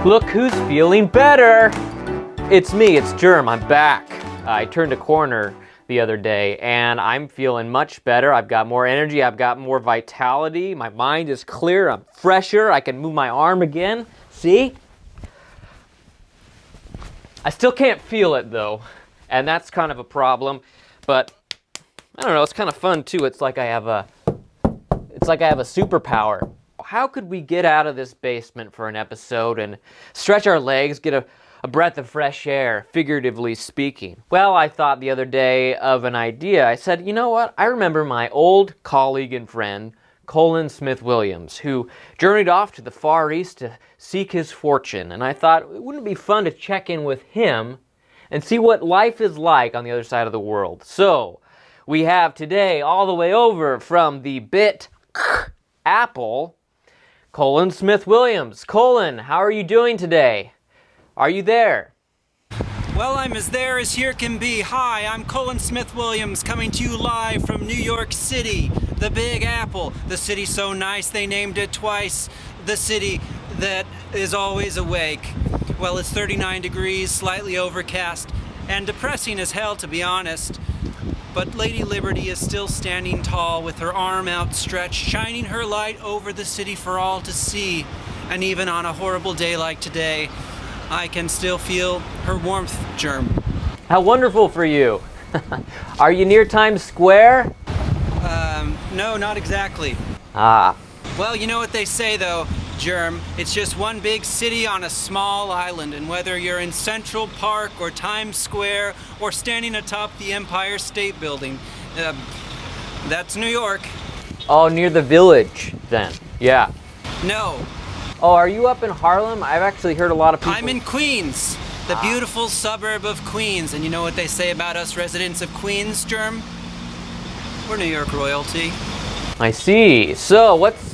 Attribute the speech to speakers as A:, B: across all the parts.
A: Look who's feeling better! It's me, it's Germ, I'm back. I turned a corner the other day and I'm feeling much better. I've got more energy, I've got more vitality, my mind is clear, I'm fresher, I can move my arm again. See? I still can't feel it though, and that's kind of a problem, but I don't know, it's kind of fun too. It's like I have a superpower. How could we get out of this basement for an episode and stretch our legs, get a breath of fresh air, figuratively speaking? Well, I thought the other day of an idea. I said, you know what? I remember my old colleague and friend, Cullen Smith-Williams, who journeyed off to the Far East to seek his fortune. And I thought, wouldn't it be fun to check in with him and see what life is like on the other side of the world? So, we have today, all the way over from the bit Apple, Cullen Smith-Williams. Cullen, how are you doing today? Are you there?
B: Well, I'm as there as here can be. Hi, I'm Cullen Smith-Williams, coming to you live from New York City, the Big Apple, the city so nice they named it twice, the city that is always awake. Well, it's 39 degrees, slightly overcast, and depressing as hell, to be honest. But Lady Liberty is still standing tall with her arm outstretched, shining her light over the city for all to see. And even on a horrible day like today, I can still feel her warmth, Germ.
A: How wonderful for you. Are you near Times Square?
B: No, not exactly.
A: Ah.
B: Well, you know what they say though, Germ, it's just one big city on a small island, and whether you're in Central Park or Times Square or standing atop the Empire State Building, that's New York.
A: Oh, near the Village then. Yeah.
B: No.
A: Oh, are you up in Harlem? I've actually heard a lot of people...
B: I'm in Queens, the beautiful suburb of Queens, and you know what they say about us residents of Queens, Germ? We're New York royalty.
A: I see. So, what's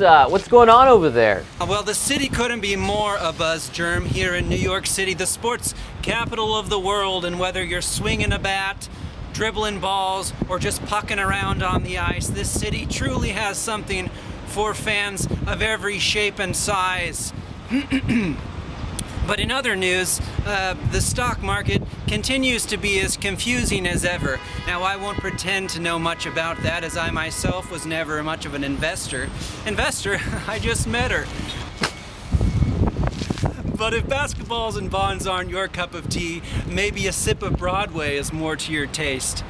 A: going on over there?
B: Well, the city couldn't be more abuzz, Germ, here in New York City, the sports capital of the world, and whether you're swinging a bat, dribbling balls, or just pucking around on the ice, this city truly has something for fans of every shape and size. But in other news, the stock market continues to be as confusing as ever. Now, I won't pretend to know much about that, as I myself was never much of an investor. I just met her. But if basketballs and bonds aren't your cup of tea, maybe a sip of Broadway is more to your taste.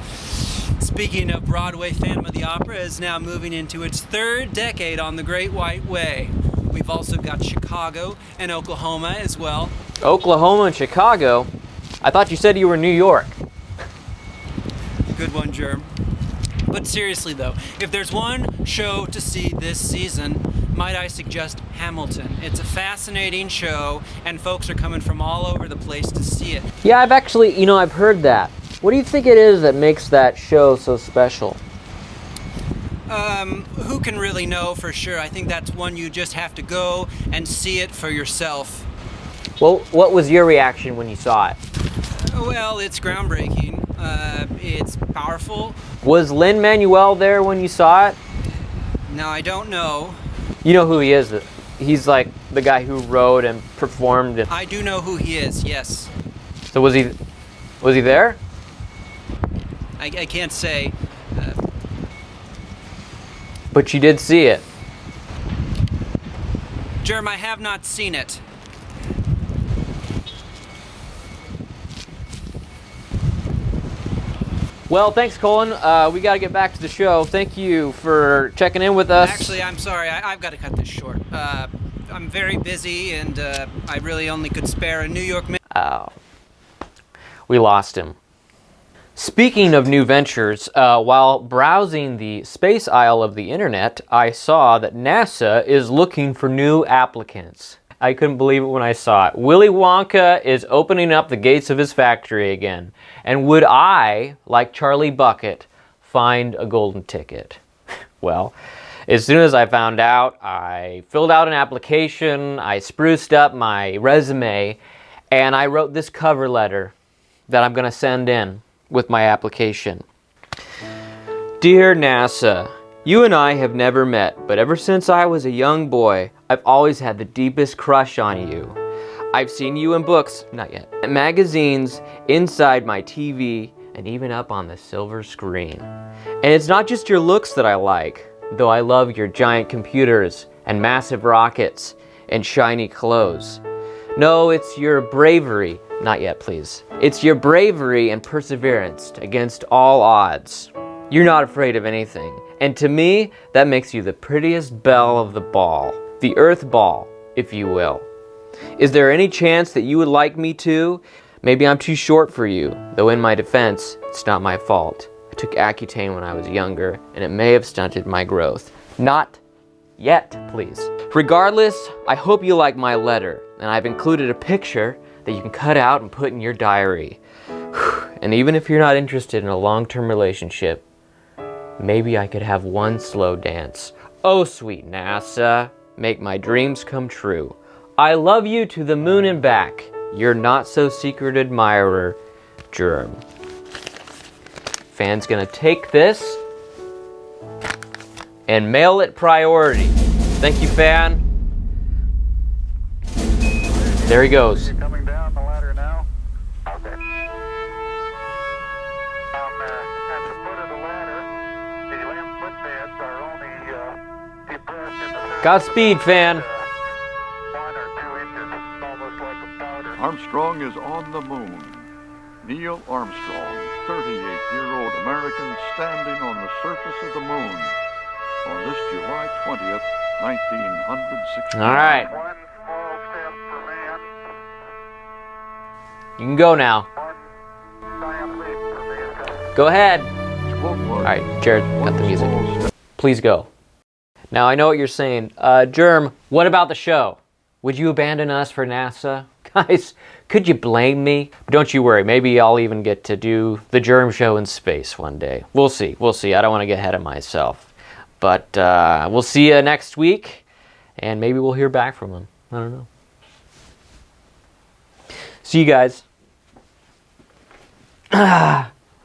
B: Speaking of Broadway, Phantom of the Opera is now moving into its third decade on the Great White Way. We've also got Chicago and Oklahoma as well.
A: Oklahoma and Chicago? I thought you said you were New York.
B: Good one, Germ. But seriously though, if there's one show to see this season, might I suggest Hamilton. It's a fascinating show, and folks are coming from all over the place to see it.
A: Yeah, I've actually, I've heard that. What do you think it is that makes that show so special?
B: Who can really know for sure? I think that's one you just have to go and see it for yourself.
A: Well, what was your reaction when you saw it?
B: Well, it's groundbreaking. It's powerful.
A: Was Lin-Manuel there when you saw it?
B: No, I don't know.
A: You know who he is? He's like the guy who wrote and performed.
B: I do know who he is, yes.
A: So was he there?
B: I can't say.
A: But you did see it.
B: Germ, I have not seen it.
A: Well, thanks, Cullen. We got to get back to the show. Thank you for checking in with us.
B: Actually, I'm sorry. I've got to cut this short. I'm very busy, and I really only could spare a New York minute.
A: Oh. We lost him. Speaking of new ventures, while browsing the space aisle of the internet, I saw that NASA is looking for new applicants. I couldn't believe it when I saw it. Willy Wonka is opening up the gates of his factory again. And would I, like Charlie Bucket, find a golden ticket? Well, as soon as I found out, I filled out an application, I spruced up my resume, and I wrote this cover letter that I'm going to send in with my application. Dear NASA, you and I have never met, but ever since I was a young boy, I've always had the deepest crush on you. I've seen you in books, not yet, magazines, inside my TV, and even up on the silver screen. And it's not just your looks that I like, though I love your giant computers and massive rockets and shiny clothes. No, it's your bravery, not yet please. It's your bravery and perseverance against all odds. You're not afraid of anything. And to me, that makes you the prettiest belle of the ball. The Earth ball, if you will. Is there any chance that you would like me too? Maybe I'm too short for you, though in my defense, it's not my fault. I took Accutane when I was younger, and it may have stunted my growth. Not yet, please. Regardless, I hope you like my letter, and I've included a picture that you can cut out and put in your diary. And even if you're not interested in a long-term relationship, maybe I could have one slow dance. Oh, sweet NASA, make my dreams come true. I love you to the moon and back. Your not-so-secret admirer, Germ. Fan's gonna take this and mail it priority. Thank you, Fan. There he goes.
C: You're coming down the ladder now? Okay. At the foot of the ladder, the lamp footbeds are only depressed in the
A: Godspeed, Fan.
C: 1 or 2 inches, almost like a powder.
D: Armstrong is on the moon. Neil Armstrong, 38-year-old American, standing on the surface of the moon on this July 20th, 1969.
A: All right,
C: One small step for man,
A: you can go now.
C: one giant leap for mankind.
A: Go ahead.
D: All
A: All right, Jared, cut the music. Please go. Now, I know what you're saying. Germ, what about the show? Would you abandon us for NASA? Guys, could you blame me? Don't you worry, maybe I'll even get to do the Germ Show in space one day. We'll see, we'll see. I don't want to get ahead of myself. But we'll see you next week, and maybe we'll hear back from him. I don't know. See you guys.